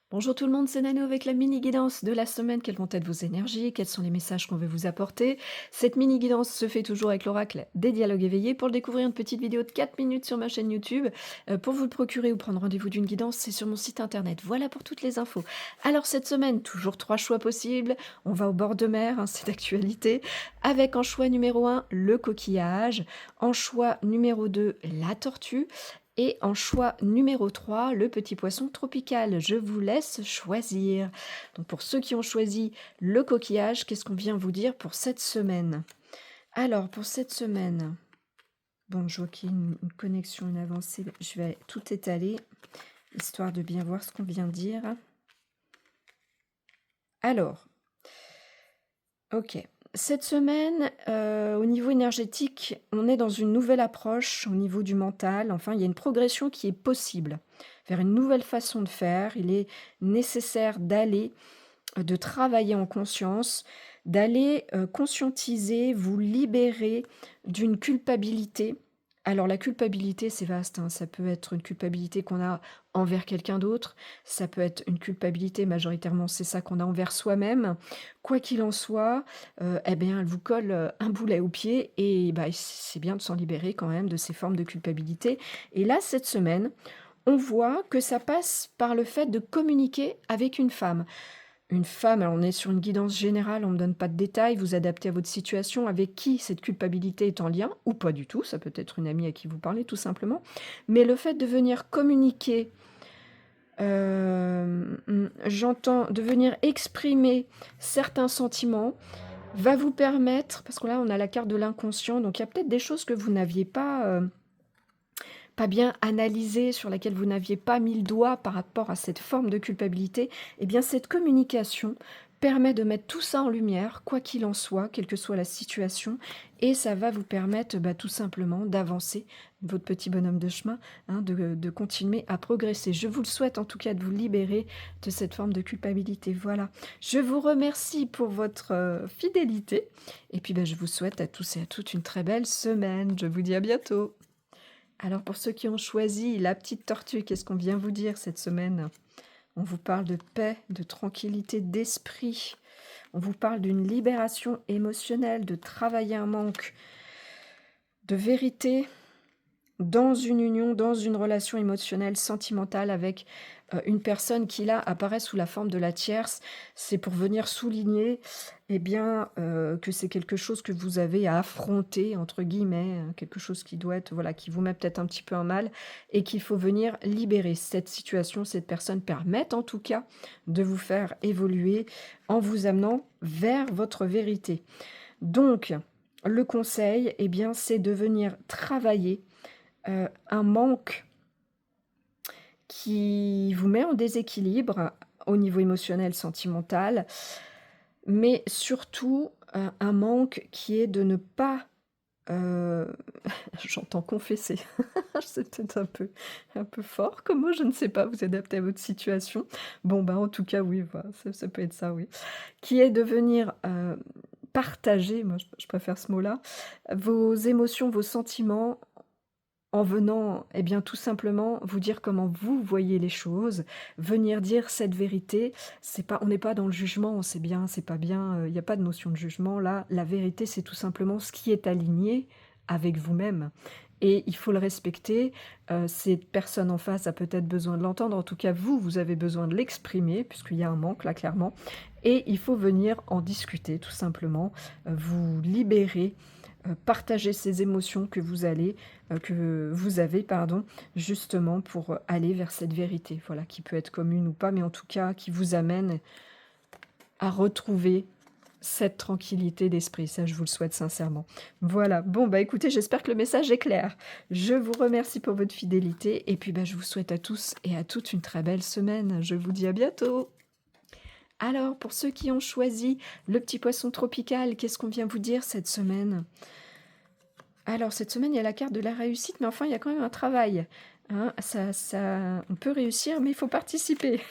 Bonjour tout le monde, c'est Nano avec la mini guidance de la semaine. Quelles vont être vos énergies? Quels sont les messages qu'on veut vous apporter? Cette mini guidance se fait toujours avec l'oracle des dialogues éveillés. Pour le découvrir, une petite vidéo de 4 minutes sur ma chaîne YouTube. Pour vous le procurer ou prendre rendez-vous d'une guidance, c'est sur mon site internet. Voilà pour toutes les infos. Alors cette semaine, toujours 3 choix possibles. On va au bord de mer, hein, c'est d'actualité. Avec en choix numéro 1, le coquillage. En choix numéro 2, la tortue. Et en choix numéro 3, le petit poisson tropical. Je vous laisse choisir. Donc pour ceux qui ont choisi le coquillage, qu'est-ce qu'on vient vous dire pour cette semaine? Alors pour cette semaine, bon, je vois qu'il y a une connexion, une avancée. Je vais tout étaler, histoire de bien voir ce qu'on vient dire. Alors, ok. Cette semaine, au niveau énergétique, on est dans une nouvelle approche au niveau du mental. Enfin, il y a une progression qui est possible vers une nouvelle façon de faire. Il est nécessaire d'aller, de travailler en conscience, d'aller, conscientiser, vous libérer d'une culpabilité. Alors la culpabilité, c'est vaste, hein, ça peut être une culpabilité qu'on a envers quelqu'un d'autre, ça peut être une culpabilité, majoritairement, c'est ça qu'on a envers soi-même. Quoi qu'il en soit, eh bien, elle vous colle, un boulet au pied et bah, c'est bien de s'en libérer quand même de ces formes de culpabilité et là, cette semaine, on voit que ça passe par le fait de communiquer avec une femme. Une femme, alors on est sur une guidance générale, on ne me donne pas de détails, vous adaptez à votre situation, avec qui cette culpabilité est en lien, ou pas du tout, ça peut être une amie à qui vous parlez tout simplement. Mais le fait de venir communiquer, j'entends, de venir exprimer certains sentiments, va vous permettre, parce que là on a la carte de l'inconscient, donc il y a peut-être des choses que vous n'aviez pas bien analysées, sur laquelle vous n'aviez pas mis le doigt par rapport à cette forme de culpabilité, eh bien cette communication permet de mettre tout ça en lumière, quoi qu'il en soit, quelle que soit la situation, et ça va vous permettre bah, tout simplement d'avancer, votre petit bonhomme de chemin, hein, de continuer à progresser. Je vous le souhaite en tout cas de vous libérer de cette forme de culpabilité. Voilà. Je vous remercie pour votre fidélité, et puis bah, je vous souhaite à tous et à toutes une très belle semaine. Je vous dis à bientôt. Alors pour ceux qui ont choisi la petite tortue, qu'est-ce qu'on vient vous dire cette semaine? On vous parle de paix, de tranquillité d'esprit. On vous parle d'une libération émotionnelle, de travailler un manque, de vérité dans une union, dans une relation émotionnelle, sentimentale avec, une personne qui là apparaît sous la forme de la tierce. C'est pour venir souligner, eh bien, que c'est quelque chose que vous avez à «affronter» entre guillemets, quelque chose qui doit être voilà, qui vous met peut-être un petit peu en mal et qu'il faut venir libérer. Cette situation, cette personne permet en tout cas de vous faire évoluer en vous amenant vers votre vérité. Donc le conseil, eh bien, c'est de venir travailler un manque qui vous met en déséquilibre au niveau émotionnel, sentimental, mais surtout, un manque qui est de ne pas, heu, j'entends confesser, c'est peut-être un peu fort comme mot, je ne sais pas, vous adaptez à votre situation. Bon, bah, en tout cas, oui, voilà, ça peut être ça, oui. Qui est de venir, partager, moi je préfère ce mot-là, vos émotions, vos sentiments en venant, eh bien, tout simplement vous dire comment vous voyez les choses, venir dire cette vérité. C'est pas on n'est pas dans le jugement, c'est bien, c'est pas bien, il y a pas de notion de jugement là. La vérité, c'est tout simplement ce qui est aligné avec vous-même et il faut le respecter. Cette personne en face a peut-être besoin de l'entendre. En tout cas, vous, vous avez besoin de l'exprimer puisqu'il y a un manque là, clairement et il faut venir en discuter tout simplement, vous libérer, partager ces émotions que vous avez pardon, justement pour, aller vers cette vérité, voilà, qui peut être commune ou pas, mais en tout cas qui vous amène à retrouver cette tranquillité d'esprit. Ça, je vous le souhaite sincèrement. Voilà, bon, bah, écoutez, j'espère que le message est clair. Je vous remercie pour votre fidélité et puis, bah, je vous souhaite à tous et à toutes une très belle semaine. Je vous dis à bientôt. Alors, pour ceux qui ont choisi le petit poisson tropical, qu'est-ce qu'on vient vous dire cette semaine? Alors cette semaine, il y a la carte de la réussite, mais enfin, il y a quand même un travail, hein. Ça on peut réussir, mais il faut participer.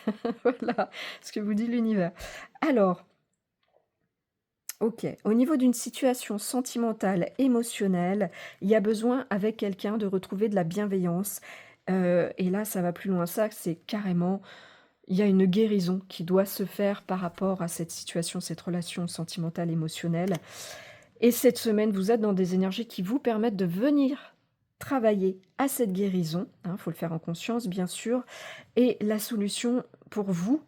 Voilà, ce que vous dit l'univers. Alors, OK, au niveau d'une situation sentimentale, émotionnelle, il y a besoin avec quelqu'un de retrouver de la bienveillance, et là, ça va plus loin. Ça, c'est carrément il y a une guérison qui doit se faire par rapport à cette situation, cette relation sentimentale, émotionnelle. Et cette semaine, vous êtes dans des énergies qui vous permettent de venir travailler à cette guérison, hein, faut le faire en conscience bien sûr. Et la solution pour vous,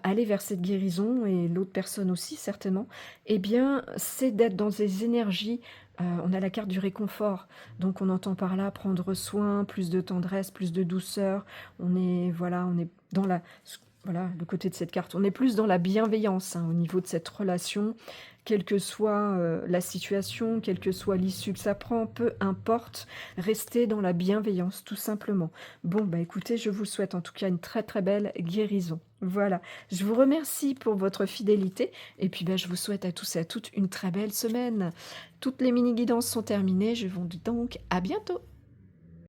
aller vers cette guérison et l'autre personne aussi certainement, eh bien, c'est d'être dans des énergies, on a la carte du réconfort, donc on entend par là prendre soin, plus de tendresse, plus de douceur. On est voilà, on est dans la voilà, le côté de cette carte, on est plus dans la bienveillance, hein, au niveau de cette relation, quelle que soit, la situation, quelle que soit l'issue que ça prend, peu importe, restez dans la bienveillance tout simplement. Bon, bah, écoutez, je vous souhaite en tout cas une très, très belle guérison. Voilà, je vous remercie pour votre fidélité et puis, bah, je vous souhaite à tous et à toutes une très belle semaine. Toutes les mini guidances sont terminées, je vous dis donc à bientôt.